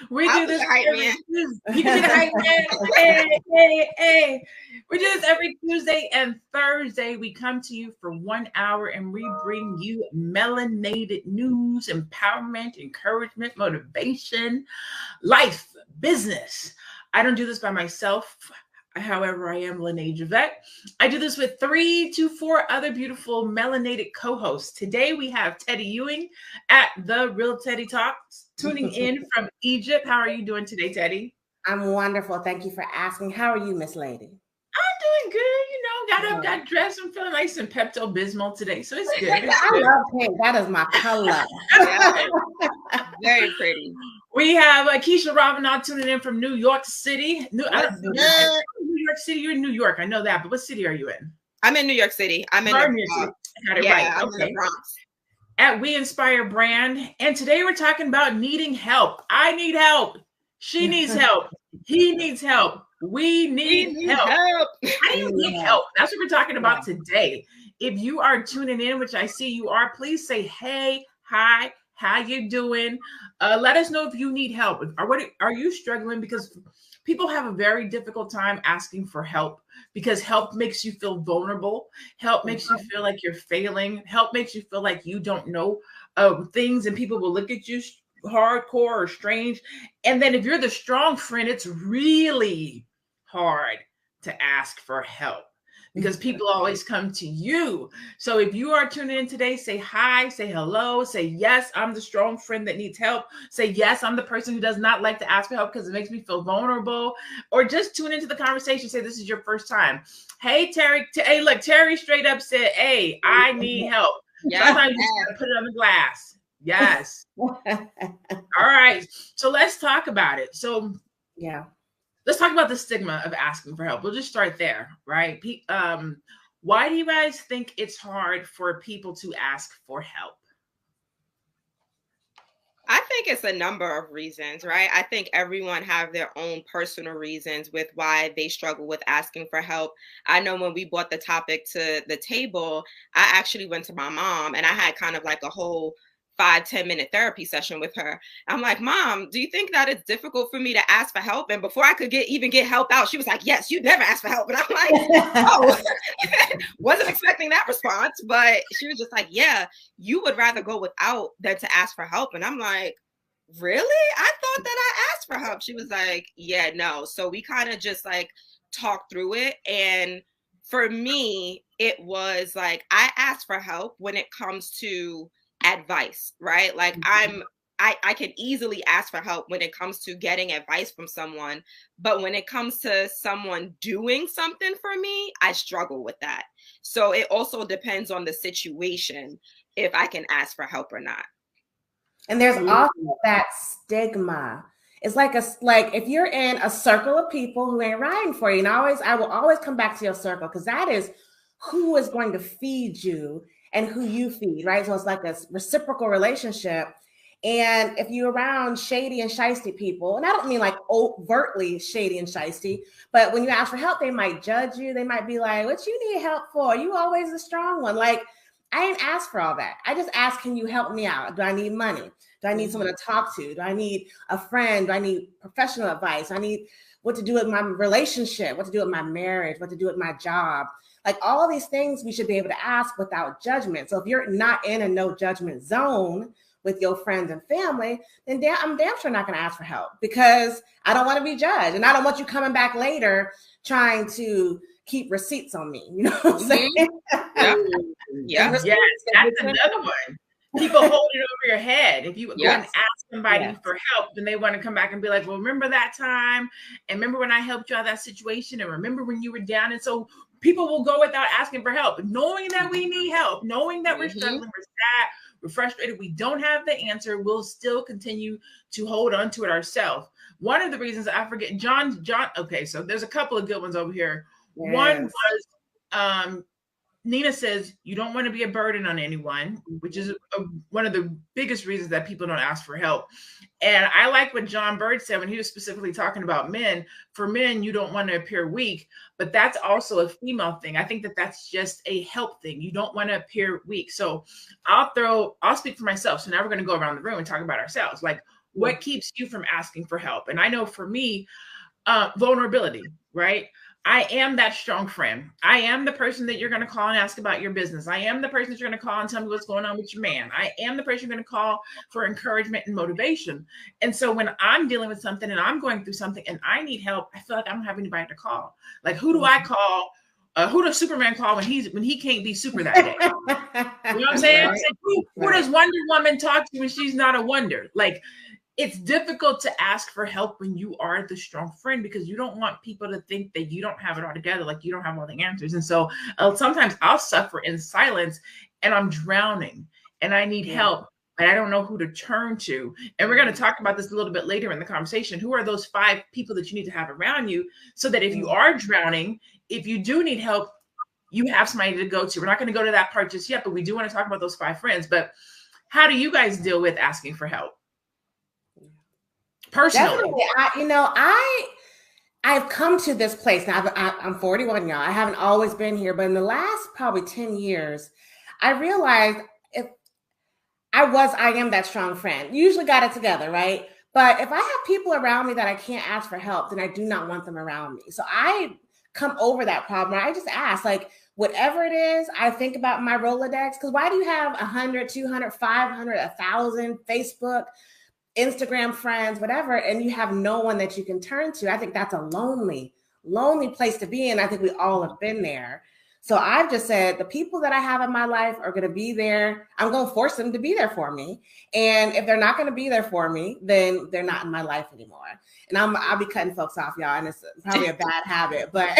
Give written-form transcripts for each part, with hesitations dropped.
We I'll do this hype every man. Tuesday. You can be the hype man. Hey. We do this every Tuesday and Thursday. We come to you for 1 hour and we bring you melanated news, empowerment, encouragement, motivation, life, business. I don't do this by myself. However, I am Lene Javette. I do this with 3 to 4 other beautiful melanated co-hosts. Today we have Teddy Ewing at The Real Teddy Talks, tuning in from Egypt. How are you doing today, Teddy? I'm wonderful. Thank you for asking. How are you, Miss Lady? I'm doing good. Got up, got dressed. I'm feeling nice and Pepto-Bismol today, so it's good. I love pink. That is my color. Very pretty. We have Keisha Ravenau tuning in from New York City. New York City. You're in New York. I know that, but what city are you in? I'm in New York City. I'm in the Bronx. Got it right. I'm in the Bronx. At We Inspire Brand. And today we're talking about needing help. I need help. She needs help. He needs help. We need help. How do you need help? That's what we're talking about today. If you are tuning in, which I see you are, please say, hey, hi, how you doing? Let us know if you need help. Are you struggling? Because people have a very difficult time asking for help, because help makes you feel vulnerable. Help makes you feel like you're failing. Help makes you feel like you don't know things, and people will look at you hardcore or strange. And then if you're the strong friend, it's really hard to ask for help because people always come to you. So if you are tuning in today, say hi, say hello, say yes, I'm the strong friend that needs help. Say yes, I'm the person who does not like to ask for help because it makes me feel vulnerable. Or just tune into the conversation. Say this is your first time. Hey, Terry. Hey, look, Terry straight up said, hey, I need help. Yeah. Sometimes you just gotta put it on the glass. Yes. All right. So let's talk about it. So let's talk about the stigma of asking for help. We'll just start there, right? Why do you guys think it's hard for people to ask for help? I think it's a number of reasons, right? I think everyone have their own personal reasons with why they struggle with asking for help. I know when we brought the topic to the table, I actually went to my mom and I had kind of like a whole 5-10 minute therapy session with her. I'm like, Mom, do you think that it's difficult for me to ask for help? And before I could even get help out, she was like, yes, you never ask for help. And I'm like, oh, wasn't expecting that response. But she was just like, yeah, you would rather go without than to ask for help. And I'm like, really? I thought that I asked for help. She was like, yeah, no. So we kind of just like talked through it. And for me, it was like, I asked for help when it comes to advice, right? Like I can easily ask for help when it comes to getting advice from someone, but when it comes to someone doing something for me, I struggle with that. So it also depends on the situation if I can ask for help or not. And there's also that stigma. It's like if you're in a circle of people who ain't riding for you, and I will always come back to your circle because that is who is going to feed you and who you feed, right? So it's like a reciprocal relationship. And if you're around shady and shysty people, and I don't mean like overtly shady and shysty, but when you ask for help, they might judge you. They might be like, what you need help for? You always the strong one. Like, I didn't ask for all that. I just asked, can you help me out? Do I need money? Do I need someone to talk to? Do I need a friend? Do I need professional advice? I need what to do with my relationship, what to do with my marriage, what to do with my job. Like all these things we should be able to ask without judgment. So if you're not in a no judgment zone with your friends and family, then I'm damn sure not going to ask for help because I don't want to be judged. And I don't want you coming back later trying to keep receipts on me. You know what I'm saying? Yeah. Yes, that's another one. People hold it over your head. If you go and ask somebody for help, then they want to come back and be like, well, remember that time? And remember when I helped you out of that situation? And remember when you were down? And so people will go without asking for help, knowing that we need help, knowing that we're struggling, we're sad, we're frustrated, we don't have the answer. We'll still continue to hold on to it ourselves. One of the reasons I forget, John. Okay, so there's a couple of good ones over here. Yes. One was Nina says you don't want to be a burden on anyone, which is one of the biggest reasons that people don't ask for help. And I like what John Bird said when he was specifically talking about men. For men, you don't want to appear weak, but that's also a female thing. I think that that's just a help thing. You don't want to appear weak. So I'll speak for myself. So now we're going to go around the room and talk about ourselves. Like, What keeps you from asking for help? And I know for me, vulnerability, right? I am that strong friend. I am the person that you're going to call and ask about your business. I am the person that you're going to call and tell me what's going on with your man. I am the person you're going to call for encouragement and motivation. And so when I'm dealing with something and I'm going through something and I need help, I feel like I don't have anybody to call. Like, who do I call? Who does Superman call when he can't be super that day? You know what I'm saying? Right. Who does Wonder Woman talk to when she's not a wonder? Like, it's difficult to ask for help when you are the strong friend, because you don't want people to think that you don't have it all together, like you don't have all the answers. And so sometimes I'll suffer in silence and I'm drowning and I need help, but I don't know who to turn to. And we're going to talk about this a little bit later in the conversation. Who are those 5 people that you need to have around you so that if you are drowning, if you do need help, you have somebody to go to. We're not going to go to that part just yet, but we do want to talk about those 5 friends. But how do you guys deal with asking for help? Personally, I've come to this place now. I'm 41, y'all. I haven't always been here, but in the last probably 10 years, I realized I am that strong friend. Usually got it together, right? But if I have people around me that I can't ask for help, then I do not want them around me. So I come over that problem. I just ask, like, whatever it is, I think about my Rolodex. Because why do you have 100, 200, 500, 1,000 Facebook, Instagram friends, whatever, and you have no one that you can turn to? I think that's a lonely place to be in. I think we all have been there. So I've just said the people that I have in my life are going to be there. I'm going to force them to be there for me. And if they're not going to be there for me, then they're not in my life anymore. And I'll be cutting folks off, y'all. And it's probably a bad habit, but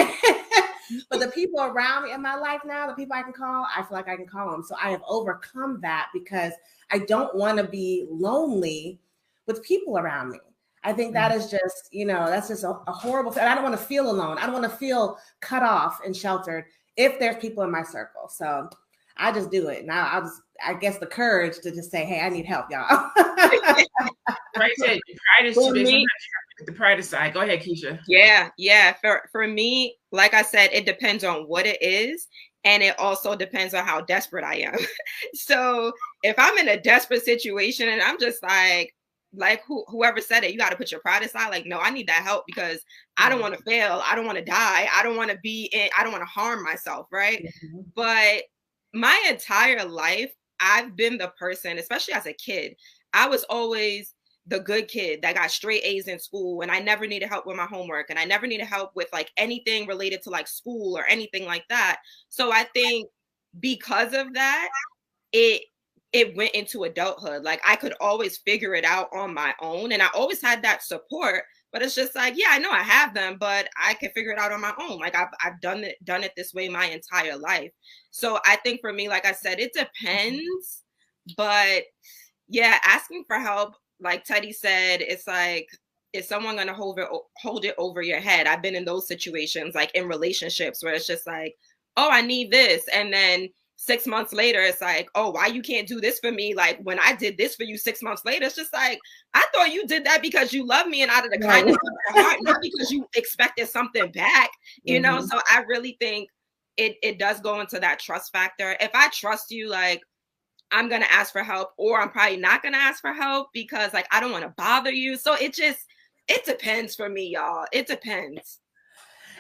but the people around me in my life now, the people I can call, I feel like I can call them. So I have overcome that because I don't want to be lonely with people around me. I think that is just, that's just a horrible thing. I don't want to feel alone. I don't want to feel cut off and sheltered if there's people in my circle. So I just do it. Now I guess the courage to just say, hey, I need help, y'all. Right. Pride is too big. The pride aside. Go ahead, Keisha. Yeah. For me, like I said, it depends on what it is. And it also depends on how desperate I am. So if I'm in a desperate situation and I'm just like whoever said it, you got to put your pride aside. Like, no, I need that help because I don't want to fail. I don't want to die. I don't want to harm myself. Right. Mm-hmm. But my entire life, I've been the person, especially as a kid, I was always the good kid that got straight A's in school, and I never needed help with my homework, and I never needed help with like anything related to like school or anything like that. So I think because of that, it went into adulthood. Like I could always figure it out on my own. And I always had that support, but it's just like, yeah, I know I have them, but I can figure it out on my own. Like I've done it this way my entire life. So I think for me, like I said, it depends, but yeah, asking for help, like Teddy said, it's like, is someone going to hold it over your head? I've been in those situations, like in relationships where it's just like, oh, I need this. And then 6 months later, it's like, oh, why you can't do this for me? Like when I did this for you 6 months later, it's just like, I thought you did that because you love me and out of the kindness of your heart, not because you expected something back, you know? So I really think it does go into that trust factor. If I trust you, like I'm going to ask for help, or I'm probably not going to ask for help because like, I don't want to bother you. So it depends for me, y'all. It depends.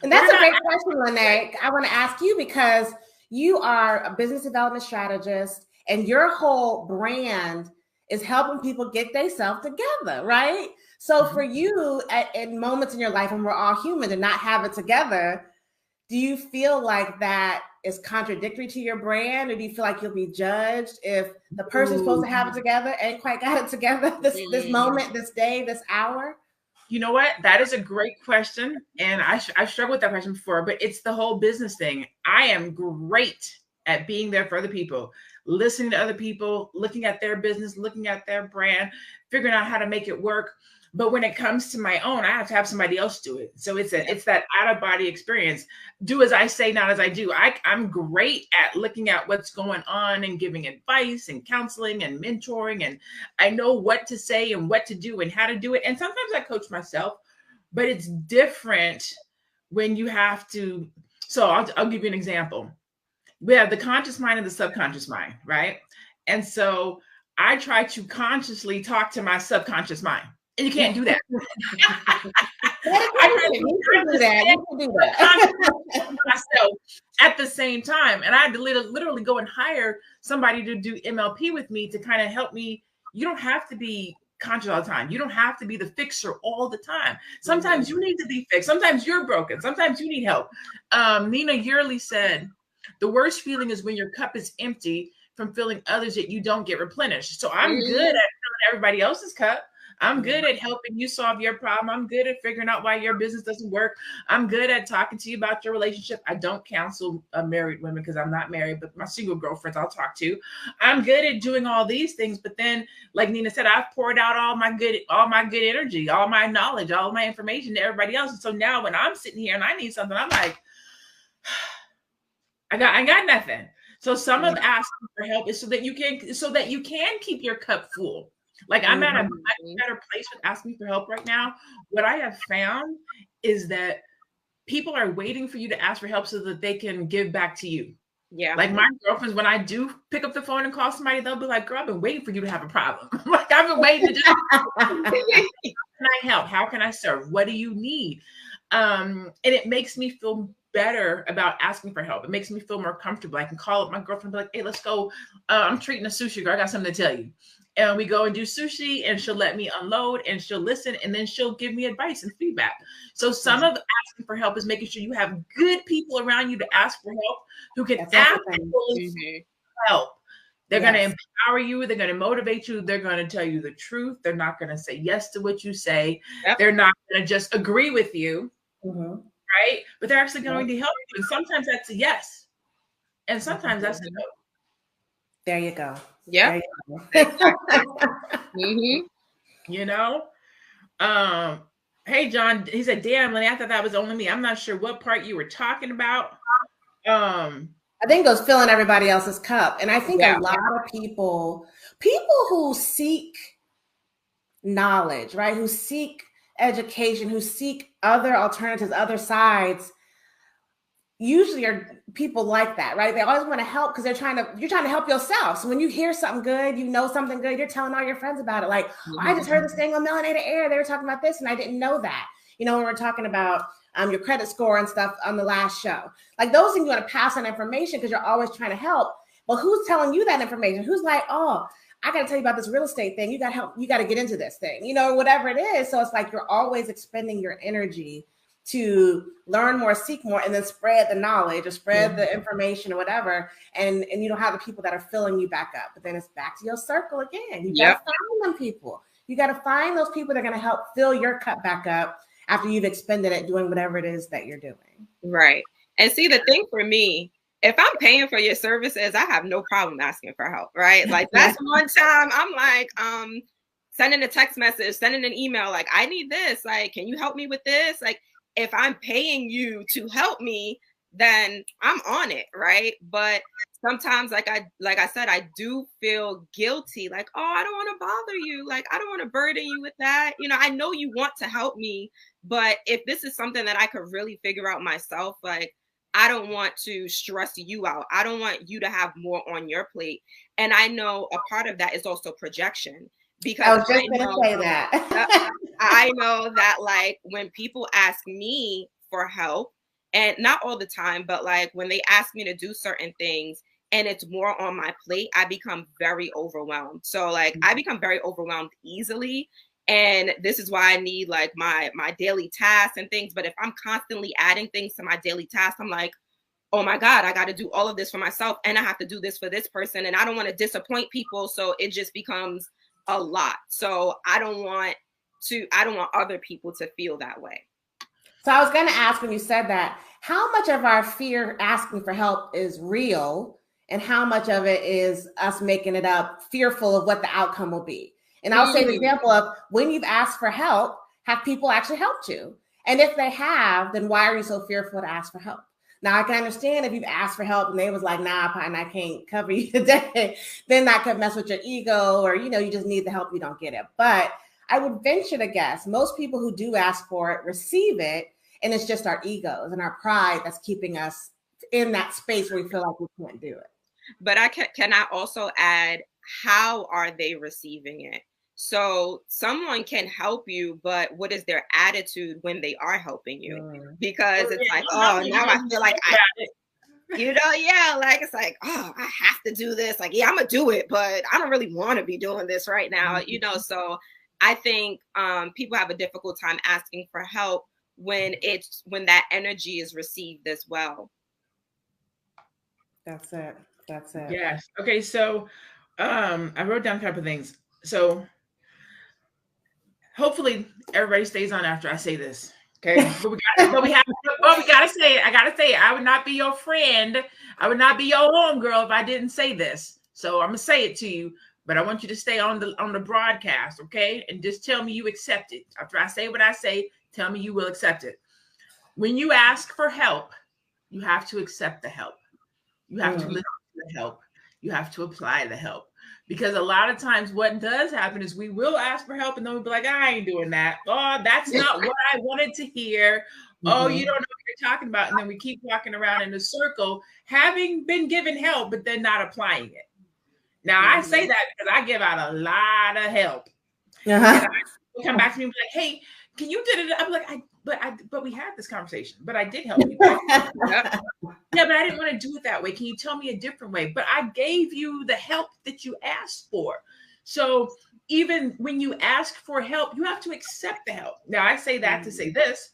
And that's a great question, Lene. I want to ask you because you are a business development strategist and your whole brand is helping people get themselves together, right? So for you at moments in your life when we're all human and not have it together, do you feel like that is contradictory to your brand, or do you feel like you'll be judged if the person's supposed to have it together ain't quite got it together this moment, this day, this hour? You know what? That is a great question. And I've struggled with that question before, but it's the whole business thing. I am great at being there for other people, listening to other people, looking at their business, looking at their brand, figuring out how to make it work. But when it comes to my own, I have to have somebody else do it. So it's that out-of-body experience. Do as I say, not as I do. I'm great at looking at what's going on and giving advice and counseling and mentoring. And I know what to say and what to do and how to do it. And sometimes I coach myself, but it's different when you have to. So I'll give you an example. We have the conscious mind and the subconscious mind, right? And so I try to consciously talk to my subconscious mind. And you can't do that. You can do that. Myself at the same time. And I had to literally go and hire somebody to do MLP with me to kind of help me. You don't have to be conscious all the time. You don't have to be the fixer all the time. Sometimes you need to be fixed. Sometimes you're broken. Sometimes you need help. Nina Yearly said, the worst feeling is when your cup is empty from filling others that you don't get replenished. So I'm good at filling everybody else's cup. I'm good at helping you solve your problem. I'm good at figuring out why your business doesn't work. I'm good at talking to you about your relationship. I don't counsel married women because I'm not married, but my single girlfriends I'll talk to. I'm good at doing all these things. But then, like Nina said, I've poured out all my good energy, all my knowledge, all my information to everybody else. And so now when I'm sitting here and I need something, I'm like, I got nothing. So some of asking for help is so that you can keep your cup full. Like I'm at a much better place with asking for help right now. What I have found is that people are waiting for you to ask for help so that they can give back to you. Yeah. Like my girlfriends, when I do pick up the phone and call somebody, they'll be like, girl, I've been waiting for you to have a problem. Like I've been waiting to just, how can I help? How can I serve? What do you need? And it makes me feel better about asking for help. It makes me feel more comfortable. I can call up my girlfriend and be like, hey, let's go. I'm treating a sushi girl. I got something to tell you. And we go and do sushi and she'll let me unload and she'll listen and then she'll give me advice and feedback. So some of asking for help is making sure you have good people around you to ask for help who can actually help. They're going to empower you. They're going to motivate you. They're going to tell you the truth. They're not going to say yes to what you say. They're not going to just agree with you. Right? But they're actually going to help you. And sometimes that's a yes. And sometimes that's a no. There you go. Yeah. You know? Hey, John, he said, damn, Lenny, I thought that was only me. I'm not sure what part you were talking about. I think it was filling everybody else's cup. And I think a lot of people who seek knowledge, right? Who seek education, who seek other alternatives, other sides, usually are people like that, right? They always want to help because you're trying to help yourself. So when you hear something good, you know something good, you're telling all your friends about it. Like, I just heard this thing on Melanated Air. They were talking about this and I didn't know that. You know, when we're talking about your credit score and stuff on the last show. Like those things you want to pass on information because you're always trying to help. But who's telling you that information? Who's like, oh, I got to tell you about this real estate thing. You got to help. You got to get into this thing, you know, whatever it is. So it's like you're always expending your energy to learn more, seek more, and then spread the knowledge or spread the information or whatever. And you don't have the people that are filling you back up. But then it's back to your circle again. You got to find them people. You got to find those people that are going to help fill your cup back up after you've expended it doing whatever it is that you're doing. Right. And see, the thing for me, if I'm paying for your services, I have no problem asking for help, right? Like that's one time I'm like, sending a text message, sending an email, like, I need this. Like, can you help me with this? Like, if I'm paying you to help me, then I'm on it, right? But sometimes, like I said, I do feel guilty. Like, oh, I don't want to bother you. Like, I don't want to burden you with that. You know, I know you want to help me, but if this is something that I could really figure out myself, like, I don't want to stress you out. I don't want you to have more on your plate. And I know a part of that is also projection. Because I was just going to say that. I know that, like, when people ask me for help, and not all the time, but like when they ask me to do certain things and it's more on my plate, I become very overwhelmed. So like I become very overwhelmed easily. And this is why I need like my daily tasks and things. But if I'm constantly adding things to my daily tasks, I'm like, oh my God, I got to do all of this for myself. And I have to do this for this person. And I don't want to disappoint people. So it just becomes a lot. So I don't want other people to feel that way. So I was going to ask, when you said that, how much of our fear asking for help is real and how much of it is us making it up, fearful of what the outcome will be? And I'll say the example of when you've asked for help, have people actually helped you? And if they have, then why are you so fearful to ask for help? Now, I can understand if you've asked for help and they was like, nah, and I can't cover you today, then that could mess with your ego, or, you know, you just need the help, you don't get it. But I would venture to guess most people who do ask for it receive it, and it's just our egos and our pride that's keeping us in that space where we feel like we can't do it. But can I also add, how are they receiving it? So someone can help you, but what is their attitude when they are helping you? Because it's like, oh, now I feel like like, it's like, oh, I have to do this. Like, yeah, I'm gonna do it, but I don't really want to be doing this right now, so I think people have a difficult time asking for help when that energy is received as well. That's it. Yes. Okay. So I wrote down a couple of things. So hopefully everybody stays on after I say this. Okay. But we gotta say it. I gotta say it. I would not be your friend. I would not be your homegirl if I didn't say this. So I'm gonna say it to you, but I want you to stay on the broadcast, okay? And just tell me you accept it. After I say what I say, tell me you will accept it. When you ask for help, you have to accept the help. You have to listen to the help. You have to apply the help. Because a lot of times what does happen is we will ask for help and then we'll be like, I ain't doing that. Oh, that's not what I wanted to hear. Oh, you don't know what you're talking about. And then we keep walking around in a circle, having been given help, but then not applying it. Now, I say that because I give out a lot of help. And people come back to me and be like, hey, can you do it? I'm like, but we had this conversation, but I did help you. Yeah, but I didn't want to do it that way. Can you tell me a different way? But I gave you the help that you asked for. So even when you ask for help, you have to accept the help. Now, I say that to say this,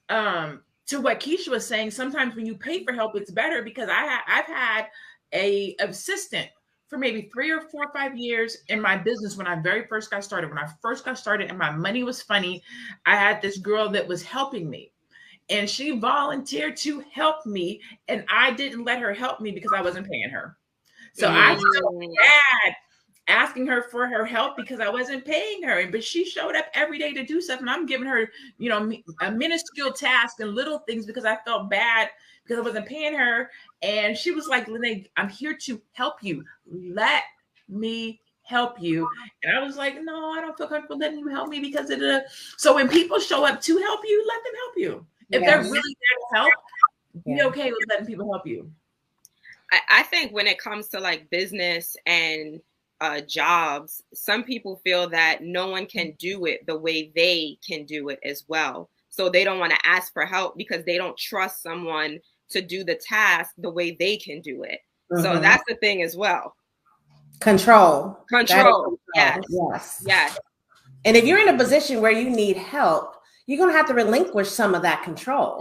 to what Keisha was saying, sometimes when you pay for help, it's better because I've had a assistant for maybe 3 or 4 or 5 years in my business when I very first got started. When I first got started and my money was funny, I had this girl that was helping me. And she volunteered to help me. And I didn't let her help me because I wasn't paying her. So I felt bad asking her for her help because I wasn't paying her. But she showed up every day to do stuff. And I'm giving her, a minuscule task and little things because I felt bad because I wasn't paying her. And she was like, Lene, I'm here to help you. Let me help you. And I was like, no, I don't feel comfortable letting you help me because of the. So when people show up to help you, let them help you. If they're really there to help, be okay with letting people help you. I think when it comes to like business and jobs, some people feel that no one can do it the way they can do it as well. So they don't want to ask for help because they don't trust someone to do the task the way they can do it. So that's the thing as well. Control. Yes. And if you're in a position where you need help, you're going to have to relinquish some of that control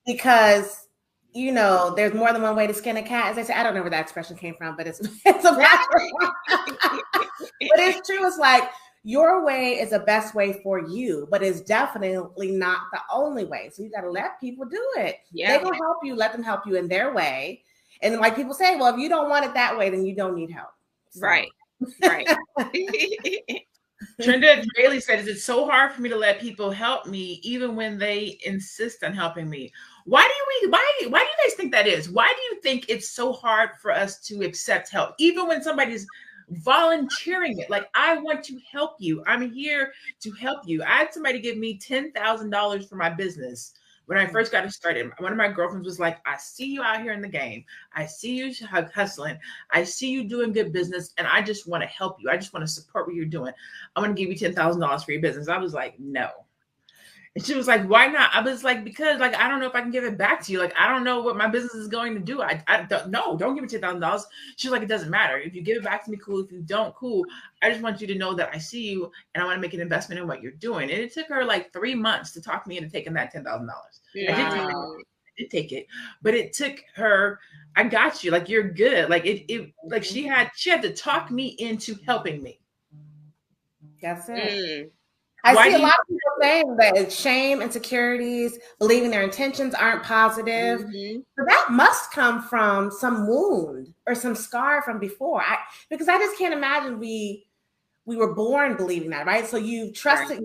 because, there's more than one way to skin a cat. As I say, I don't know where that expression came from, but it's a but it's true. It's like your way is the best way for you, but it's definitely not the only way. So you got to let people do it. They're going to help you. Let them help you in their way. And like people say, well, if you don't want it that way, then you don't need help. So. Right. Trenda Bailey says it's so hard for me to let people help me, even when they insist on helping me. Why do you guys think that is? Why do you think it's so hard for us to accept help, even when somebody's volunteering it? Like, I want to help you. I'm here to help you. I had somebody give me $10,000 for my business. When I first got started, one of my girlfriends was like, I see you out here in the game. I see you hustling. I see you doing good business. And I just want to help you. I just want to support what you're doing. I'm going to give you $10,000 for your business. I was like, no. And she was like, why not? I was like, because like, I don't know if I can give it back to you. Like, I don't know what my business is going to do. I don't give me $10,000. She was like, it doesn't matter. If you give it back to me, cool. If you don't, cool. I just want you to know that I see you and I want to make an investment in what you're doing. And it took her like 3 months to talk me into taking that $10,000. I did take it, but it took her. I got you. Like, you're good. Like like she had to talk me into helping me. That's it. I see a lot of people saying that it's shame, insecurities, believing their intentions aren't positive. But that must come from some wound or some scar from before. Because I just can't imagine we were born believing that, right? So you trusted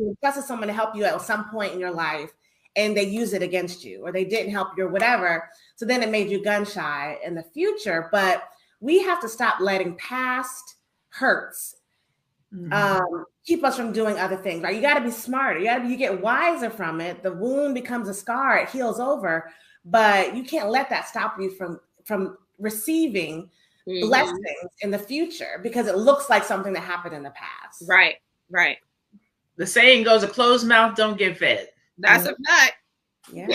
someone to help you at some point in your life, and they use it against you, or they didn't help you or whatever. So then it made you gun shy in the future. But we have to stop letting past hurts keep us from doing other things, right? You got to be smarter. You get wiser from it. The wound becomes a scar. It heals over, but you can't let that stop you from receiving blessings in the future because it looks like something that happened in the past. Right, right. The saying goes, a closed mouth don't get fed. That's a fact. Yeah.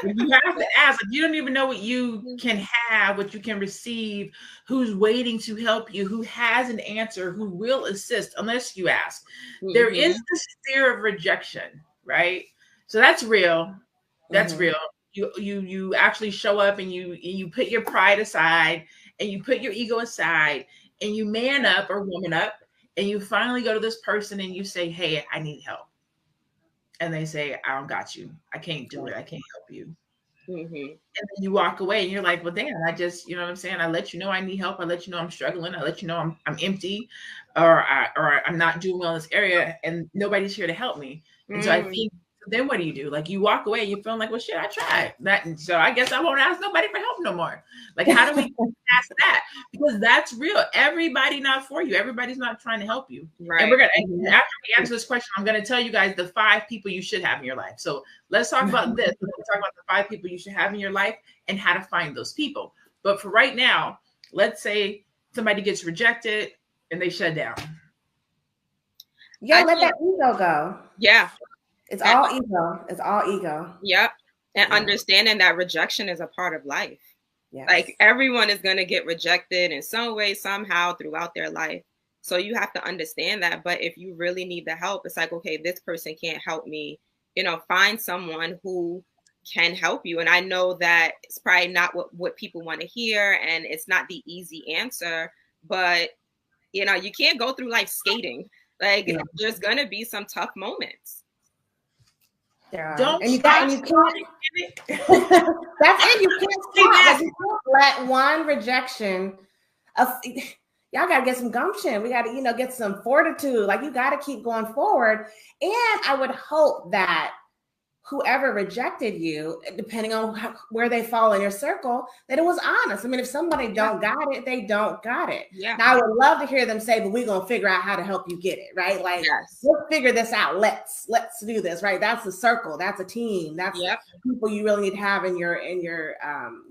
You have to ask. You don't even know what you can have, what you can receive, who's waiting to help you, who has an answer, who will assist, unless you ask. There is this fear of rejection, right? So that's real. That's real. You actually show up and you put your pride aside and you put your ego aside and you man up or woman up and you finally go to this person and you say, hey, I need help. And they say, I don't got you. I can't do it. I can't help you. And then you walk away and you're like, well, damn, I just, you know what I'm saying? I let you know I need help. I let you know I'm struggling. I let you know I'm empty or I'm not doing well in this area and nobody's here to help me. And so I think, then what do? Like you walk away, you're feeling like, well, shit, I tried that. And so I guess I won't ask nobody for help no more. Like, how do we ask that? Because that's real. Everybody not for you. Everybody's not trying to help you. Right. And we're going to, after we answer this question, I'm going to tell you guys the 5 people you should have in your life. So let's talk about this. Let's talk about the 5 people you should have in your life and how to find those people. But for right now, let's say somebody gets rejected and they shut down. Yeah, let that ego go. Yeah. It's all ego. It's all ego. Yep. And understanding that rejection is a part of life. Yes. Like everyone is going to get rejected in some way, somehow throughout their life. So you have to understand that. But if you really need the help, it's like, okay, this person can't help me. You know, find someone who can help you. And I know that it's probably not what people want to hear. And it's not the easy answer. But, you know, you can't go through life skating. Like there's going to be some tough moments. Don't and you can't. That's it. You can't stop. Like, you can't let one rejection. Y'all gotta get some gumption. We gotta, get some fortitude. Like you gotta keep going forward. And I would hope that whoever rejected you, depending on where they fall in your circle, that it was honest. I mean, if somebody don't got it, they don't got it. Yeah. Now, I would love to hear them say, but we're going to figure out how to help you get it, right? Like, let's figure this out. Let's do this, right? That's a circle. That's a team. That's people you really need to have in your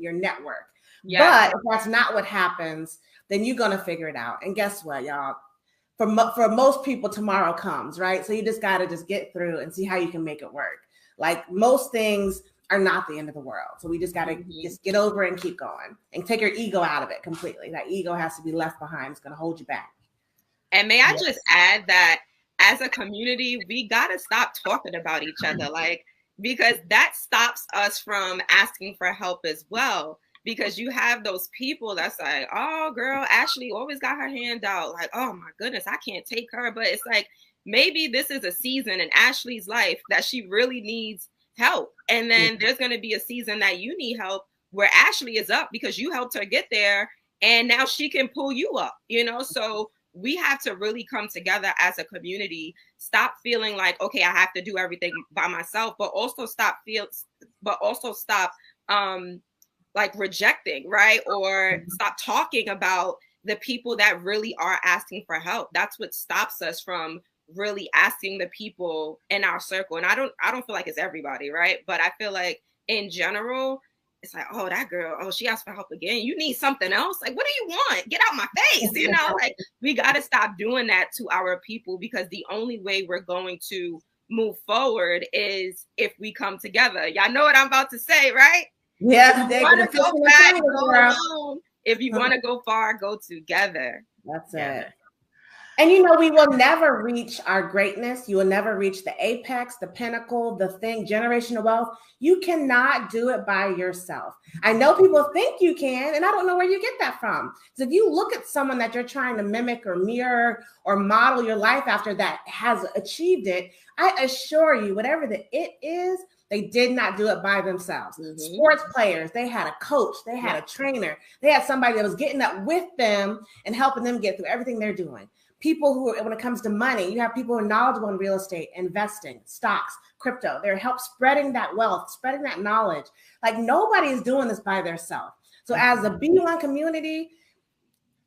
network. But if that's not what happens, then you're going to figure it out. And guess what, y'all? For most people, tomorrow comes, right? So you just got to just get through and see how you can make it work. Like most things are not the end of the world. So we just got to just get over it and keep going and take your ego out of it completely. That ego has to be left behind. It's going to hold you back. And may I just add that as a community, we got to stop talking about each other, like, because that stops us from asking for help as well. Because you have those people that's like, oh, girl, Ashley always got her hand out. Like, oh, my goodness, I can't take her. But it's like, maybe this is a season in Ashley's life that she really needs help. And then there's going to be a season that you need help where Ashley is up because you helped her get there. And now she can pull you up, So we have to really come together as a community, stop feeling like, okay, I have to do everything by myself, but also stop like rejecting, right? Or stop talking about the people that really are asking for help. That's what stops us from really asking the people in our circle. And I don't feel like it's everybody, right? But I feel like in general, it's like, oh, that girl, oh, she asked for help again. You need something else. Like, what do you want? Get out my face. Like we got to stop doing that to our people, because the only way we're going to move forward is if we come together. Y'all know what I'm about to say, right? Yeah. If you want to go back, go alone. If you want to go far, go together. That's it. And we will never reach our greatness. You will never reach the apex, the pinnacle, the thing, generational wealth. You cannot do it by yourself. I know people think you can, and I don't know where you get that from. So if you look at someone that you're trying to mimic or mirror or model your life after that has achieved it, I assure you, whatever the it is, they did not do it by themselves. Sports players, they had a coach, they had a trainer, they had somebody that was getting up with them and helping them get through everything they're doing. People who, when it comes to money, you have people who are knowledgeable in real estate, investing, stocks, crypto. They're help spreading that wealth, spreading that knowledge. Like nobody is doing this by themselves. So as a B1 community,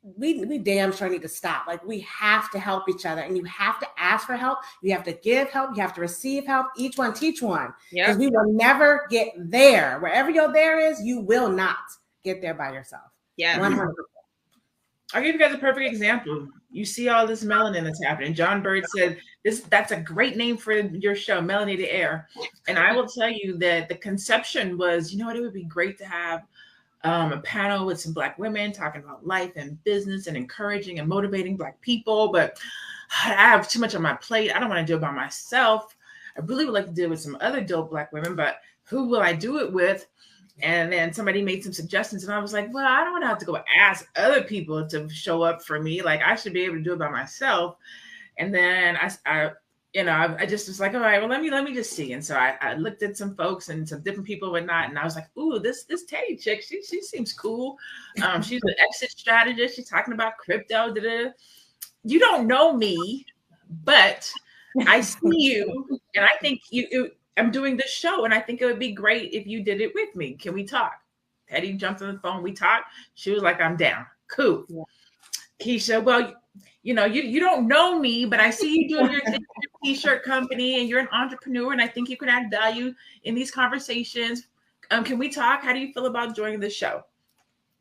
we damn sure need to stop. Like we have to help each other, and you have to ask for help. You have to give help. You have to receive help. Each one teach one. Because we will never get there. Wherever your there is, you will not get there by yourself. Yeah. 100%. I'll give you guys a perfect example. You see all this melanin that's happening. John Bird said that's a great name for your show, Melanated Air. And I will tell you that the conception was, you know what, it would be great to have a panel with some Black women talking about life and business and encouraging and motivating Black people. But I have too much on my plate. I don't want to do it by myself. I really would like to do it with some other dope Black women, but who will I do it with? And then somebody made some suggestions, and I was like, well, I don't want to have to go ask other people to show up for me. Like, I should be able to do it by myself. And then I just was like, all right, well, let me just see. And so I looked at some folks and some different people and whatnot, and I was like, ooh, this Tay chick, she seems cool. She's an exit strategist. She's talking about crypto. You don't know me, but I see you, and I think I'm doing this show, and I think it would be great if you did it with me. Can we talk? Teddy jumped on the phone. We talked. She was like, I'm down. Cool. Yeah. Keisha, well, you don't know me, but I see you doing your t-shirt company, and you're an entrepreneur, and I think you can add value in these conversations. Can we talk? How do you feel about joining the show?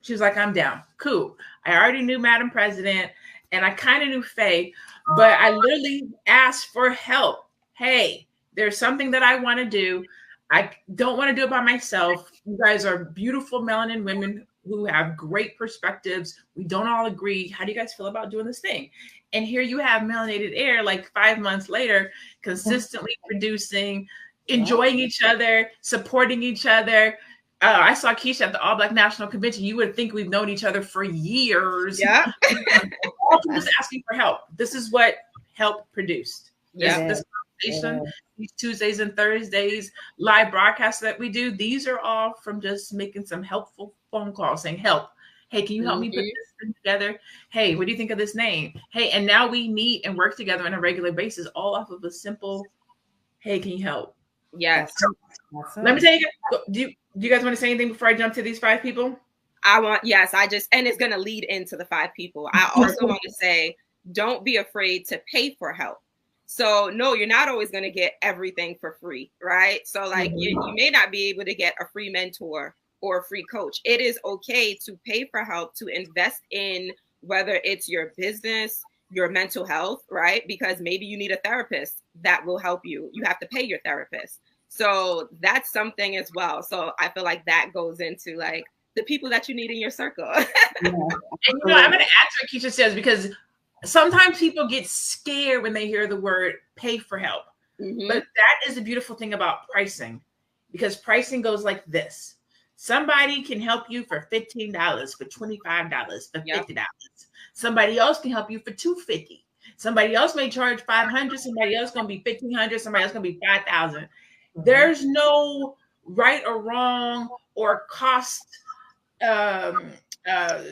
She was like, I'm down. Cool. I already knew Madam President, and I kind of knew Faye, but I literally asked for help. Hey, there's something that I want to do. I don't want to do it by myself. You guys are beautiful melanin women who have great perspectives. We don't all agree. How do you guys feel about doing this thing? And here you have Melanated Air, like 5 months later, consistently producing, enjoying each other, supporting each other. I saw Keisha at the All Black National Convention. You would think we've known each other for years. Yeah. All from just asking for help. This is what help produced. Yeah. This conversation, these Tuesdays and Thursdays, live broadcasts that we do, these are all from just making some helpful phone calls saying, help. Hey, can you help me put this thing together? Hey, what do you think of this name? Hey, and now we meet and work together on a regular basis, all off of a simple, hey, can you help? Yes. Let me tell you, do you guys want to say anything before I jump to these 5 people? And it's going to lead into the 5 people. I also want to say, don't be afraid to pay for help. So no, you're not always going to get everything for free, right? So like you may not be able to get a free mentor or a free coach. It is okay to pay for help, to invest in whether it's your business, your mental health, right? Because maybe you need a therapist that will help you. You have to pay your therapist. So that's something as well. So I feel like that goes into like the people that you need in your circle. And I'm going to add to what Keisha says, because sometimes people get scared when they hear the word pay for help. But that is the beautiful thing about pricing, because pricing goes like this. Somebody can help you for $15, for $25, for $50. Somebody else can help you for $250. Somebody else may charge $500. Somebody else going to be $1,500. Somebody else going to be $5,000. There's no right or wrong or cost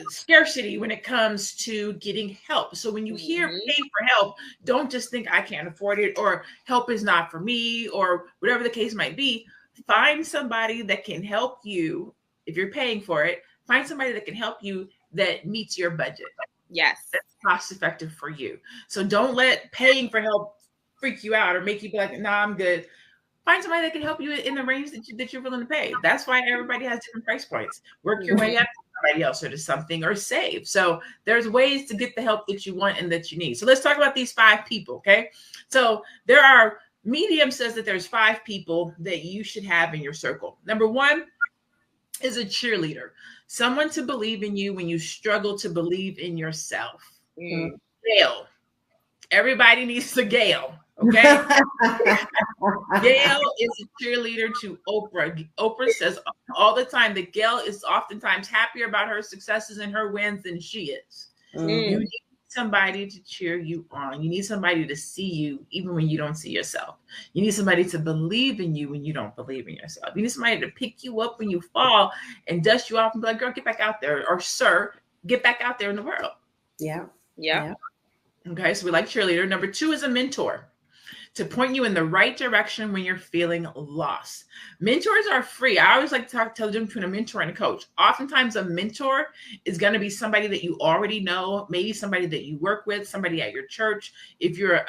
scarcity when it comes to getting help. So when you hear pay for help, don't just think I can't afford it, or help is not for me, or whatever the case might be. Find somebody that can help you. If you're paying for it, find somebody that can help you that meets your budget. Yes. That's cost effective for you. So don't let paying for help freak you out or make you be like, nah, I'm good. Find somebody that can help you in the range that you're willing to pay. That's why everybody has different price points. Work your way up to somebody else or to something, or save. So there's ways to get the help that you want and that you need. So let's talk about these 5 people, okay? So Medium says that there's 5 people that you should have in your circle. Number 1 is a cheerleader, someone to believe in you when you struggle to believe in yourself. Gail. Everybody needs a Gail. Okay. Gail is a cheerleader to Oprah. Oprah says all the time that Gail is oftentimes happier about her successes and her wins than she is. You need somebody to cheer you on. You need somebody to see you even when you don't see yourself. You need somebody to believe in you when you don't believe in yourself. You need somebody to pick you up when you fall and dust you off and be like, girl, get back out there. Or sir, get back out there in the world. Yeah. Yeah. Okay, so we like cheerleader. Number 2 is a mentor. to point you in the right direction when you're feeling lost. Mentors are free. I always like to tell the difference between a mentor and a coach. Oftentimes a mentor is going to be somebody that you already know, maybe somebody that you work with, somebody at your church. If you're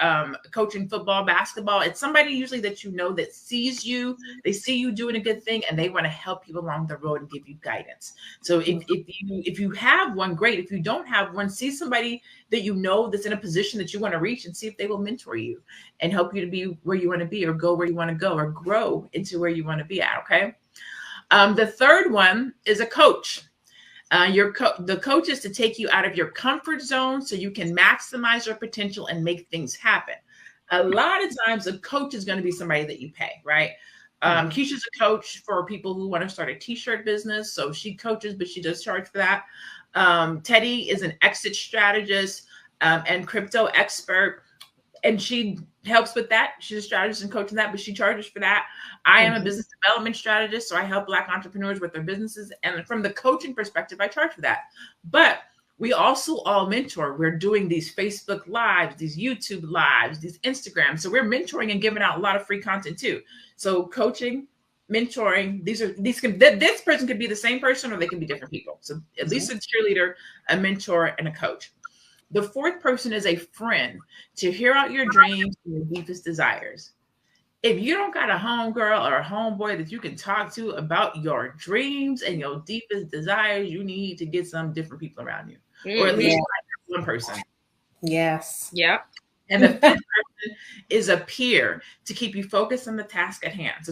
coaching football, basketball, it's somebody usually that you know that sees you, they see you doing a good thing, and they want to help you along the road and give you guidance. So if you have one, great. If you don't have one, see somebody that you know that's in a position that you want to reach and see if they will mentor you and help you to be where you want to be, or go where you want to go, or grow into where you want to be at. Okay. The third one is a coach. The coach is to take you out of your comfort zone so you can maximize your potential and make things happen. A lot of times a coach is going to be somebody that you pay, right? Keisha's a coach for people who want to start a t-shirt business. So she coaches, but she does charge for that. Teddy is an exit strategist and crypto expert, and she helps with that. She's a strategist and coach in that, but she charges for that. I am a business development strategist, so I help Black entrepreneurs with their businesses. And from the coaching perspective, I charge for that. But we also all mentor. We're doing these Facebook Lives, these YouTube Lives, these Instagrams. So we're mentoring and giving out a lot of free content too. So coaching, mentoring, this person could be the same person, or they can be different people. So at least a cheerleader, a mentor, and a coach. The fourth person is a friend to hear out your dreams and your deepest desires. If you don't got a homegirl or a homeboy that you can talk to about your dreams and your deepest desires, you need to get some different people around you, or at least one person. Yes. Yep. And the fifth person is a peer to keep you focused on the task at hand.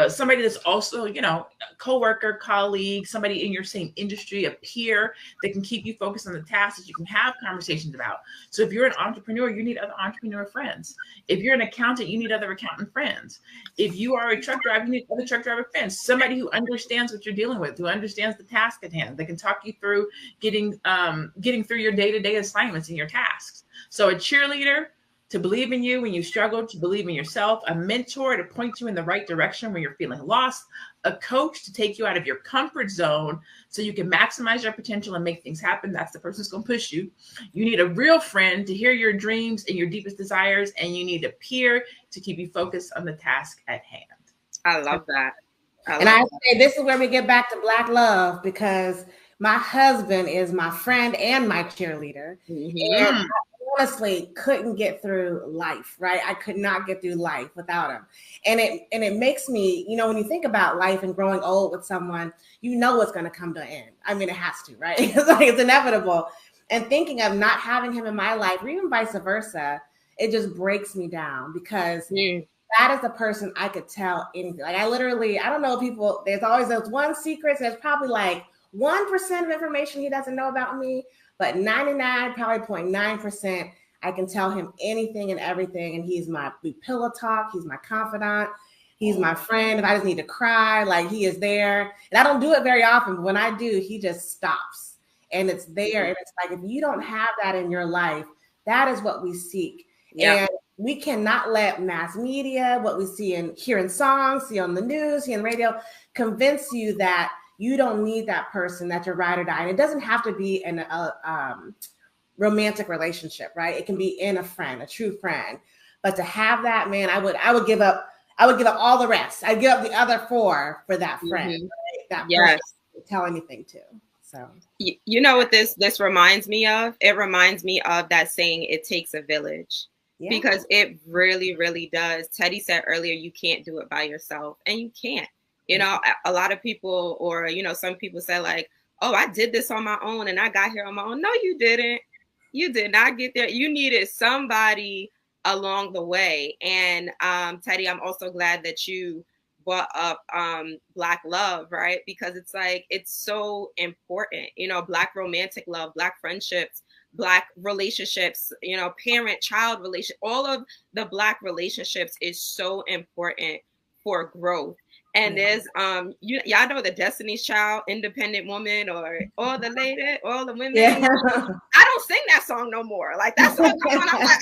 Somebody that's also, a coworker, colleague, somebody in your same industry, a peer that can keep you focused on the tasks that you can have conversations about. So if you're an entrepreneur, you need other entrepreneur friends. If you're an accountant, you need other accountant friends. If you are a truck driver, you need other truck driver friends. Somebody who understands what you're dealing with, who understands the task at hand, that can talk you through getting through your day-to-day assignments and your tasks. So a cheerleader to believe in you when you struggle, to believe in yourself, a mentor to point you in the right direction when you're feeling lost, a coach to take you out of your comfort zone so you can maximize your potential and make things happen. That's the person who's going to push you. You need a real friend to hear your dreams and your deepest desires, and you need a peer to keep you focused on the task at hand. I love that. I say this is where we get back to Black love, because my husband is my friend and my cheerleader. And I honestly couldn't get through life, right? I could not get through life without him. And it makes me, when you think about life and growing old with someone, it's going to come to an end. I mean, it has to, right? It's inevitable. And thinking of not having him in my life, or even vice versa, it just breaks me down, because that is the person I could tell anything. Like I don't know people, there's always those one secrets. There's probably like 1% of information he doesn't know about me, but 99.9%, I can tell him anything and everything. And we pillow talk. He's my confidant. He's my friend. If I just need to cry, like he is there. And I don't do it very often, but when I do, he just stops and it's there. And it's like, if you don't have that in your life, that is what we seek. Yeah. And we cannot let mass media, what we hear in songs, see on the news, hear on the radio, convince you that you don't need that person, that you're ride or die. And it doesn't have to be in a romantic relationship, right? It can be in a friend, a true friend. But to have that, man, I would give up all the rest. I'd give up the other 4 for that friend, right? That person to tell anything to. So you know what this reminds me of? It reminds me of that saying, it takes a village. Yeah. Because it really, really does. Teddy said earlier, you can't do it by yourself, and you can't. A lot of people, or, some people say like, oh, I did this on my own and I got here on my own. No, you didn't. You did not get there. You needed somebody along the way. And Teddy, I'm also glad that you brought up Black love, right? Because it's like, it's so important, Black romantic love, Black friendships, Black relationships, parent-child relationship, all of the Black relationships is so important for growth. And there's y'all know the Destiny's Child, Independent Woman, or all the women. Yeah. I don't sing that song no more. Like that song comes on, I'm like,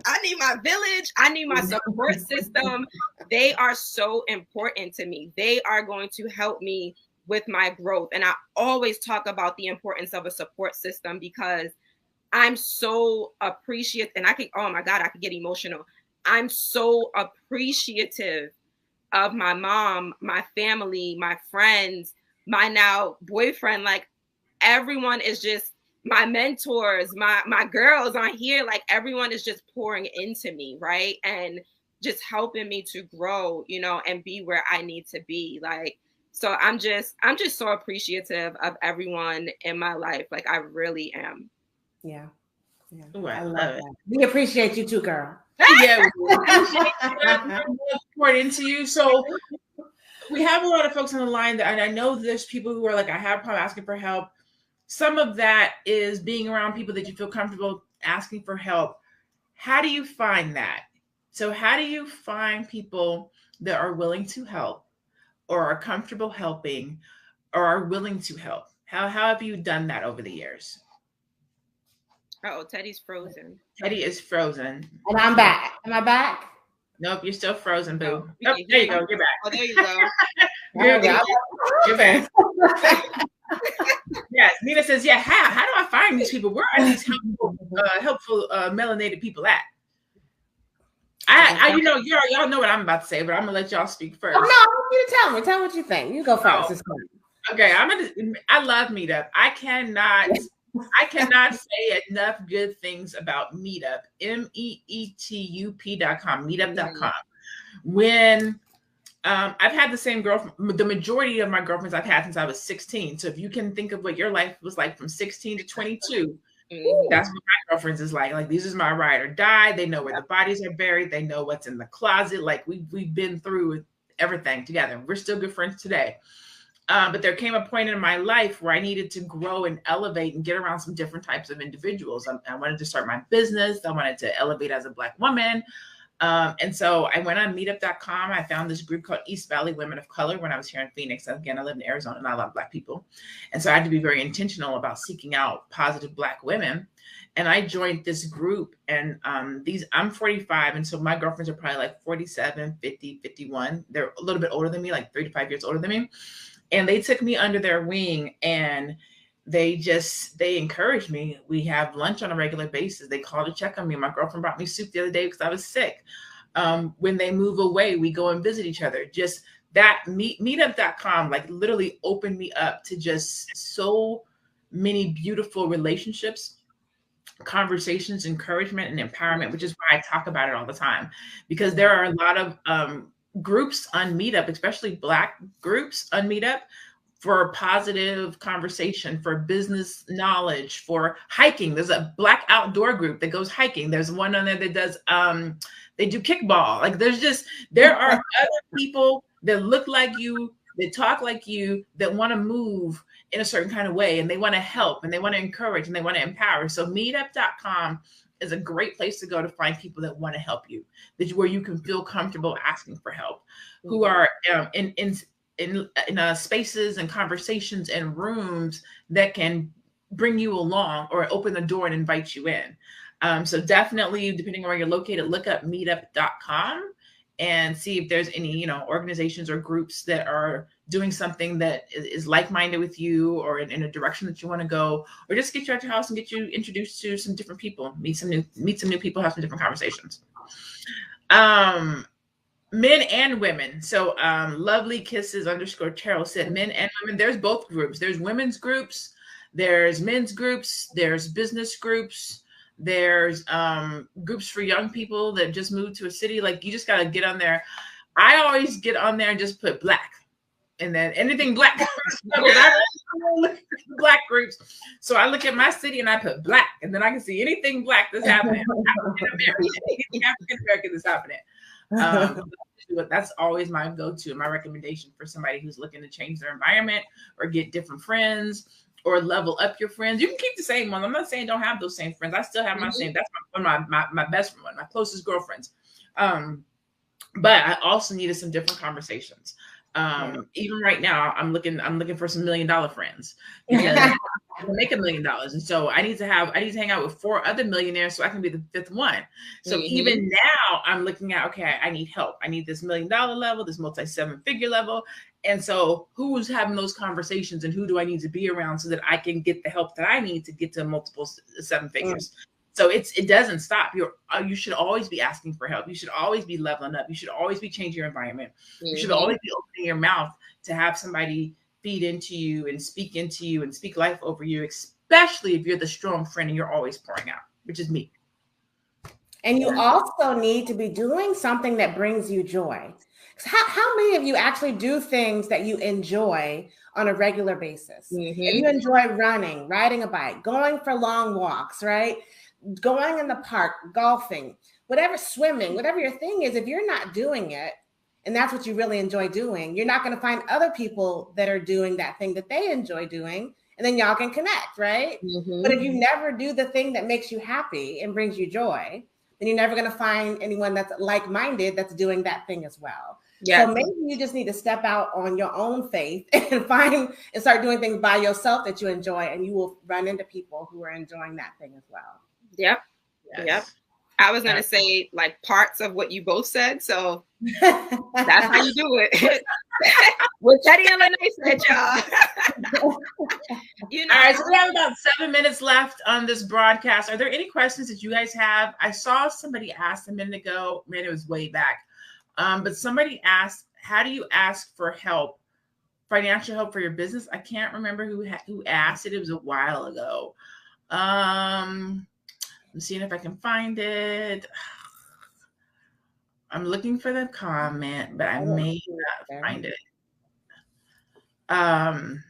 I need my village. I need my support system. They are so important to me. They are going to help me with my growth. And I always talk about the importance of a support system, because I'm so appreciative, and I could get emotional. I'm so appreciative of my mom, my family, my friends, my now boyfriend. Like, everyone is just my mentors, my girls on here. Like, everyone is just pouring into me, right? And just helping me to grow, you know, and be where I need to be. Like, so I'm just so appreciative of everyone in my life. Like, I really am. Yeah. Yeah. Ooh, I love that. We appreciate you too, girl. Yeah, we appreciate that. Poured into you. So we have a lot of folks on the line that, and I know there's people who are like, I have a problem asking for help. Some of that is being around people that you feel comfortable asking for help. How do you find that? So how do you find people that are willing to help, or are comfortable helping, or are willing to help? How have you done that over the years? Oh, Teddy's frozen. Teddy is frozen. And I'm back. Am I back? Nope, you're still frozen, boo. Oh, there you go. You're back. Oh, there you go. You're back. Yes, Nina says, yeah, how do I find these people? Where are these helpful melanated people at? I you know, y'all know what I'm about to say, but I'm gonna let y'all speak first. Oh, no, I want you to tell me. Tell me what you think. You go first. Okay, I love Meetup. I cannot say enough good things about Meetup. MEETUP.com, meetup.com. When I've had the same girlfriend, the majority of my girlfriends I've had since I was 16. So if you can think of what your life was like from 16 to 22, that's what my girlfriends is like. Like, these is my ride or die. They know where the bodies are buried. They know what's in the closet. Like, we've been through everything together. We're still good friends today. But there came a point in my life where I needed to grow and elevate and get around some different types of individuals. I wanted to start my business. I wanted to elevate as a Black woman. And so I went on meetup.com. I found this group called East Valley Women of Color when I was here in Phoenix. Again, I live in Arizona, not a lot of Black people. And so I had to be very intentional about seeking out positive Black women. And I joined this group, and I'm 45. And so my girlfriends are probably like 47, 50, 51. They're a little bit older than me, like 3 to 5 years older than me. And they took me under their wing, and they encouraged me. We have lunch on a regular basis. They call to check on me. My girlfriend brought me soup the other day because I was sick. When they move away, we go and visit each other. Just that meetup.com, like, literally opened me up to just so many beautiful relationships, conversations, encouragement, and empowerment, which is why I talk about it all the time, because there are a lot of groups on Meetup, especially Black groups on Meetup, for positive conversation, for business knowledge, for hiking. There's a Black outdoor group that goes hiking. There's one on there that does, they do kickball. Like, there are other people that look like you, that talk like you, that want to move in a certain kind of way, and they want to help, and they want to encourage, and they want to empower. So meetup.com is a great place to go to find people that want to help you, where you can feel comfortable asking for help, who are in spaces and conversations and rooms that can bring you along or open the door and invite you in. So definitely, depending on where you're located, look up meetup.com and see if there's any, organizations or groups that are doing something that is like-minded with you, or in a direction that you want to go, or just get you out your house and get you introduced to some different people, meet some new people, have some different conversations. Men and women. So Lovely Kisses _Cheryl said men and women. There's both groups. There's women's groups, there's men's groups, there's business groups, there's groups for young people that just moved to a city. Like, you just got to get on there. I always get on there and just put Black, and then anything Black. I look at Black groups. So I look at my city and I put Black, and then I can see anything Black that's happening. African American that's happening. That's always my go-to, my recommendation for somebody who's looking to change their environment or get different friends or level up your friends. You can keep the same one. I'm not saying don't have those same friends. I still have my same. That's my best friend, my closest girlfriends. But I also needed some different conversations. Even right now, I'm looking for some $1 million friends, because I can make $1 million. And so I need to hang out with 4 other millionaires so I can be the 5th one. So even now I'm looking at, okay, I need help. I need this $1 million level, this multi-7-figure level. And so who's having those conversations, and who do I need to be around so that I can get the help that I need to get to multiple 7 figures? So it doesn't stop. You should always be asking for help. You should always be leveling up. You should always be changing your environment. You should always be opening your mouth to have somebody feed into you and speak into you and speak life over you, especially if you're the strong friend and you're always pouring out, which is me. And you also need to be doing something that brings you joy. How many of you actually do things that you enjoy on a regular basis? If you enjoy running, riding a bike, going for long walks, right? Going in the park, golfing, whatever, swimming, whatever your thing is, if you're not doing it, and that's what you really enjoy doing, you're not going to find other people that are doing that thing that they enjoy doing, and then y'all can connect, right? But if you never do the thing that makes you happy and brings you joy, then you're never going to find anyone that's like-minded that's doing that thing as well. Yeah. So maybe you just need to step out on your own faith and start doing things by yourself that you enjoy, and you will run into people who are enjoying that thing as well. Yep. Yes. Yep. I was going to say like parts of what you both said. So that's how you do it. What Teddy and Lene said, y'all. All right. So we have about 7 minutes left on this broadcast. Are there any questions that you guys have? I saw somebody ask a minute ago. Man, it was way back. But somebody asked, how do you ask for help, financial help for your business? I can't remember who asked it. It was a while ago. I'm seeing if I can find it. I'm looking for the comment, but I may not find it. I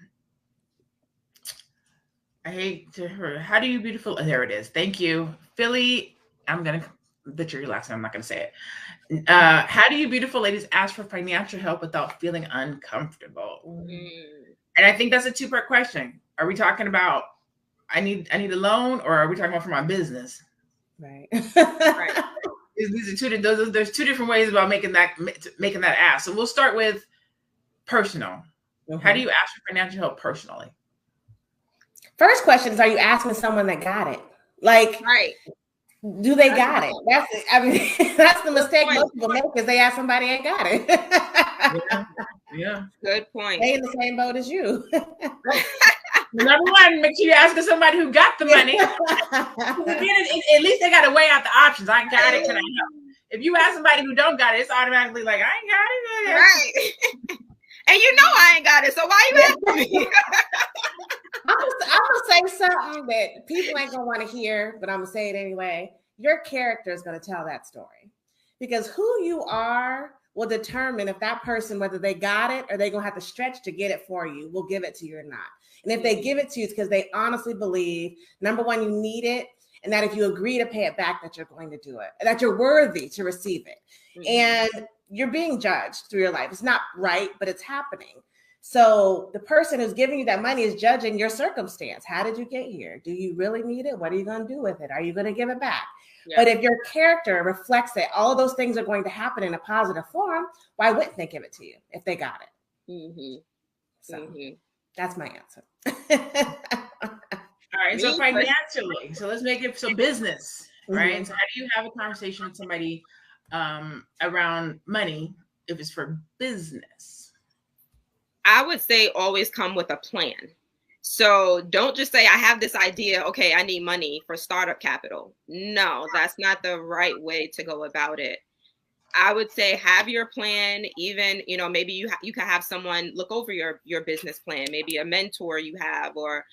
hate to hear. How do you beautiful? Oh, there it is. Thank you, Philly. I'm going to butcher your last name. I'm not going to say it. How do you beautiful ladies ask for financial help without feeling uncomfortable? And I think that's a two-part question. Are we talking about I need a loan, or are we talking about for my business? Right. Right. These are there's two different ways about making that ask. So we'll start with personal. How do you ask for financial help personally? First question is, are you asking someone that got it? Like, right. Do they got it? That's the mistake most people make, is they ask somebody ain't got it. Yeah. Good point. They in the same boat as you. Number one, make sure you're asking somebody who got the money. At least they got to weigh out the options. I got it. Can I help? If you ask somebody who don't got it, it's automatically like, I ain't got it. Right. And you know I ain't got it, so why you asking me? I'm gonna say something that people ain't gonna want to hear, but I'm gonna say it anyway. Your character is gonna tell that story, because who you are will determine if that person, whether they got it or they're gonna have to stretch to get it for you, will give it to you or not. And if they give it to you, it's because they honestly believe, number one, you need it, and that if you agree to pay it back, that you're going to do it, that you're worthy to receive it. And you're being judged through your life. It's not right, but it's happening. So the person who's giving you that money is judging your circumstance. How did you get here? Do you really need it? What are you going to do with it? Are you going to give it back? Yeah. But if your character reflects that all of those things are going to happen in a positive form, why wouldn't they give it to you if they got it? So that's my answer. All right. So financially, so let's make it so business, right? So how do you have a conversation with somebody around money if it's for business? I would say always come with a plan. So don't just say, I have this idea. Okay, I need money for startup capital. No, that's not the right way to go about it. I would say have your plan. Even, maybe you can have someone look over your business plan, maybe a mentor you have, or,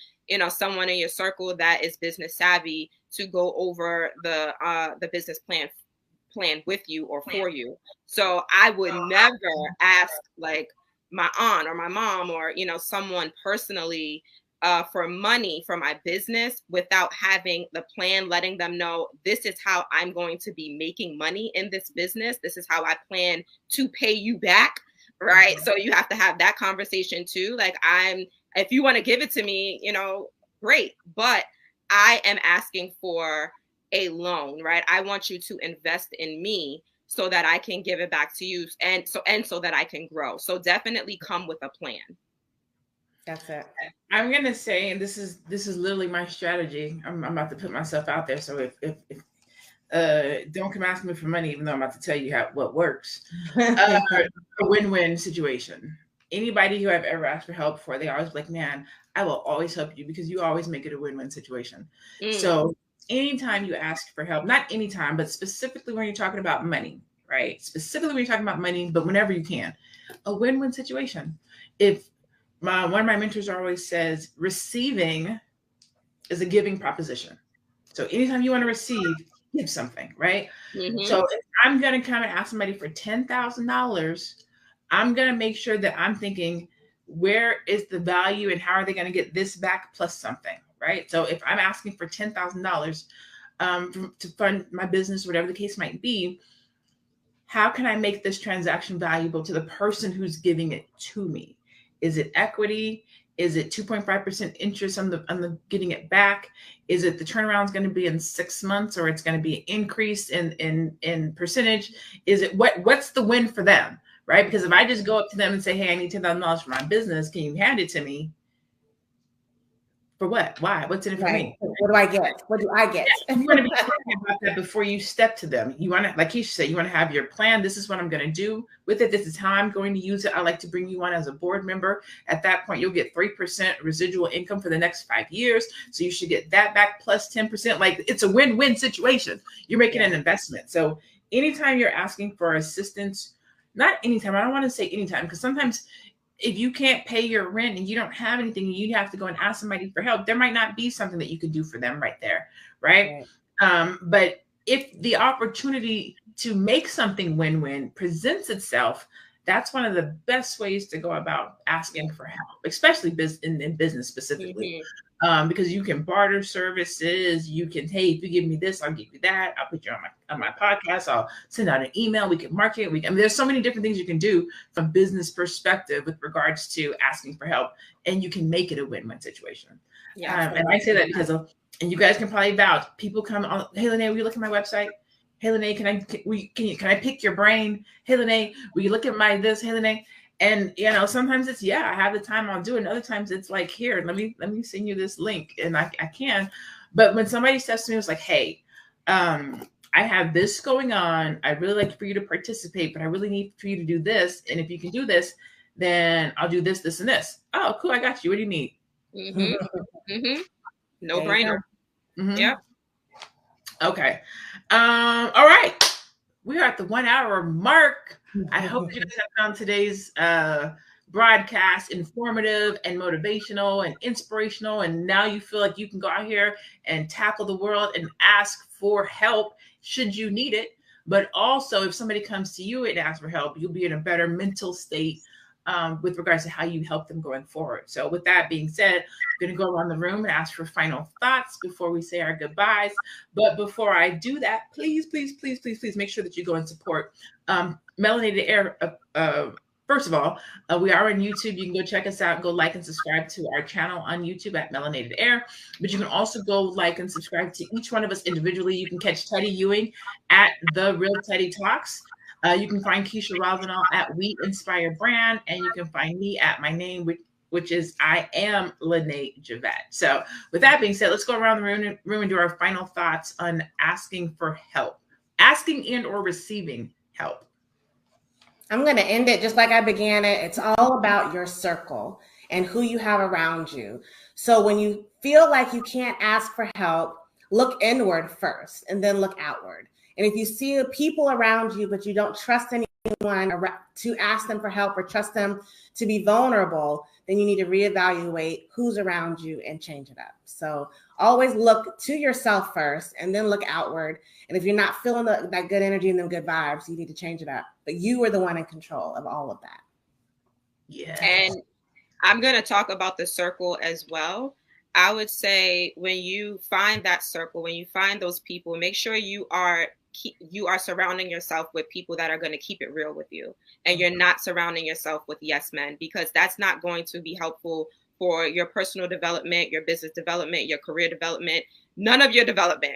someone in your circle that is business savvy to go over the business plan with you or for you. So I would never ask like my aunt or my mom or, someone personally for money for my business without having the plan, letting them know this is how I'm going to be making money in this business. This is how I plan to pay you back. Right. So you have to have that conversation too. Like if you want to give it to me, great. But I am asking for a loan, right? I want you to invest in me so that I can give it back to you and so that I can grow. So definitely come with a plan. That's it. I'm gonna say, and this is literally my strategy. I'm about to put myself out there. So if don't come ask me for money, even though I'm about to tell you what works. A win-win situation. Anybody who I've ever asked for help for, they always be like, man, I will always help you because you always make it a win-win situation. So anytime you ask for help, not anytime, but specifically when you're talking about money, right? Specifically when you're talking about money, but whenever you can, a win-win situation. If one of my mentors always says, receiving is a giving proposition. So anytime you want to receive, give something, right? Mm-hmm. So if I'm going to come and ask somebody for $10,000, I'm going to make sure that I'm thinking, where is the value and how are they going to get this back plus something, right? So if I'm asking for $10,000 to fund my business, whatever the case might be, how can I make this transaction valuable to the person who's giving it to me? Is it equity? Is it 2.5% interest on the getting it back? Is it the turnaround is going to be in 6 months, or it's going to be an increase in percentage? Is it what's the win for them, right? Because if I just go up to them and say, hey, I need $10,000 for my business, can you hand it to me? For what? Why? What's in it for me? What do I get? What do I get? You want to be thinking about that before you step to them. You want to, like Keisha said, you want to have your plan. This is what I'm going to do with it. This is how I'm going to use it. I like to bring you on as a board member. At that point, you'll get 3% residual income for the next 5 years. So you should get that back plus 10%. Like, it's a win-win situation. You're making an investment. So anytime you're asking for assistance, not anytime, I don't want to say anytime, because sometimes if you can't pay your rent and you don't have anything, and you have to go and ask somebody for help, there might not be something that you can do for them right there, right? But if the opportunity to make something win-win presents itself, that's one of the best ways to go about asking for help, especially in business specifically. Because you can barter services. You can, hey, if you give me this, I'll give you that. I'll put you on my podcast. I'll send out an email. We can market. There's so many different things you can do from a business perspective with regards to asking for help, and you can make it a win-win situation. And I say that because and you guys can probably vouch. People come on, hey, Lene, will you look at my website? Hey, Lene, can I pick your brain? Hey, Lene, will you look at my this? Hey, Lene. And, sometimes it's, I have the time, I'll do it. And other times it's like, here, let me send you this link, and I can. But when somebody says to me, it's like, hey, I have this going on. I'd really like for you to participate, but I really need for you to do this. And if you can do this, then I'll do this, this, and this. Oh, cool. I got you. What do you need? No brainer. Yep. Okay. All right. We are at the 1 hour mark. I hope you guys have found today's broadcast informative and motivational and inspirational. And now you feel like you can go out here and tackle the world and ask for help should you need it. But also, if somebody comes to you and asks for help, you'll be in a better mental state with regards to how you help them going forward. So with that being said, I'm going to go around the room and ask for final thoughts before we say our goodbyes. But before I do that, please make sure that you go and support Melanated Air. First of all, we are on YouTube. You can go check us out and go like and subscribe to our channel on YouTube at Melanated Air. But you can also go like and subscribe to each one of us individually. You can catch Teddy Ewing at The Real Teddy Talks. You can find Keisha Rosenall at We Inspire Brand, and you can find me at my name, which is I am Lene Javette. So with that being said, let's go around the room and do our final thoughts on asking for help, asking and or receiving help. I'm going to end it just like I began it. It's all about your circle and who you have around you. So when you feel like you can't ask for help, look inward first and then look outward. And if you see people around you, but you don't trust anyone to ask them for help or trust them to be vulnerable, then you need to reevaluate who's around you and change it up. So always look to yourself first and then look outward. And if you're not feeling that good energy and them good vibes, you need to change it up. But you are the one in control of all of that. Yeah. And I'm going to talk about the circle as well. I would say when you find that circle, when you find those people, make sure you are surrounding yourself with people that are going to keep it real with you. And you're not surrounding yourself with yes men, because that's not going to be helpful for your personal development, your business development, your career development, none of your development,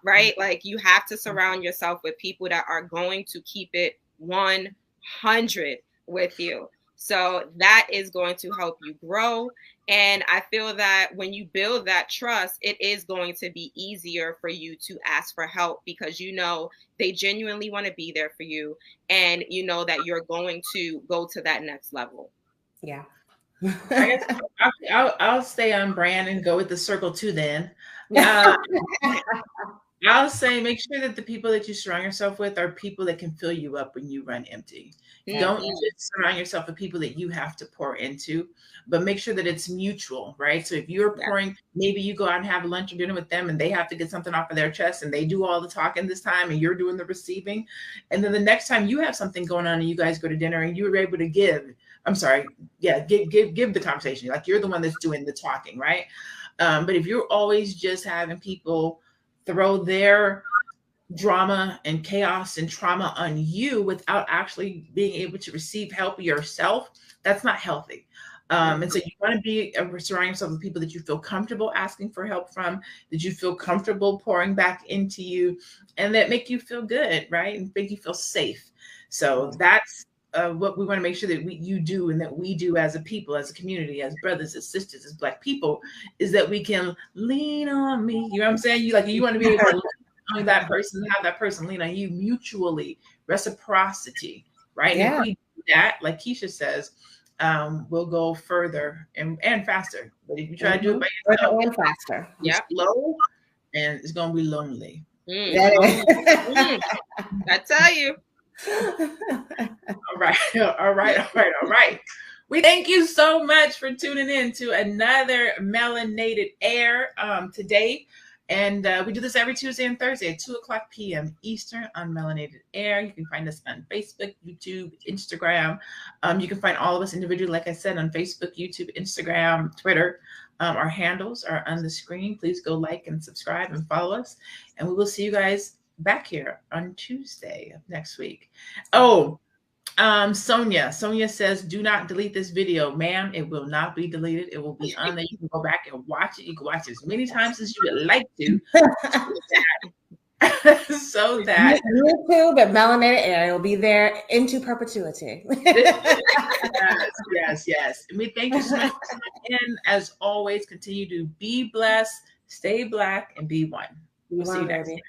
right? Like, you have to surround yourself with people that are going to keep it 100 with you. So that is going to help you grow. And I feel that when you build that trust, it is going to be easier for you to ask for help, because you know they genuinely want to be there for you, and you know that you're going to go to that next level. Yeah. I guess I'll stay on brand and go with the circle too then. I'll say make sure that the people that you surround yourself with are people that can fill you up when you run empty. Mm-hmm. Don't just surround yourself with people that you have to pour into, but make sure that it's mutual, right? So if you're pouring, maybe you go out and have lunch or dinner with them and they have to get something off of their chest and they do all the talking this time and you're doing the receiving. And then the next time you have something going on and you guys go to dinner and you were able to give the conversation. Like you're the one that's doing the talking, right? But if you're always just having people throw their drama and chaos and trauma on you without actually being able to receive help yourself, that's not healthy. And so you want to be surrounding yourself with people that you feel comfortable asking for help from, that you feel comfortable pouring back into you, and that make you feel good, right? And make you feel safe. So that's what we want to make sure that you do and that we do as a people, as a community, as brothers, as sisters, as Black people, is that we can lean on me. You know what I'm saying? You want to be able to lean on that person, have that person lean on you mutually, reciprocity, right? Yeah. And if we do that, like Keisha says, we'll go further and faster. But if you try to do it by yourself, and faster, slow, and it's going to be lonely. I tell you. All right. We thank you so much for tuning in to another Melanated Air today. And we do this every Tuesday and Thursday at 2:00 p.m. Eastern on Melanated Air. You can find us on Facebook, YouTube, Instagram. You can find all of us individually, like I said, on Facebook, YouTube, Instagram, Twitter. Our handles are on the screen. Please go like and subscribe and follow us. And we will see you guys back here on Tuesday of next week. Sonia says, do not delete this video. Ma'am, it will not be deleted. It will be on there. You can go back and watch it. You can watch it as many times as you would like to. So that YouTube at Melanated Air will be there into perpetuity. Yes. And we thank you so much. And as always, continue to be blessed, stay Black, and be one. We'll see you next time.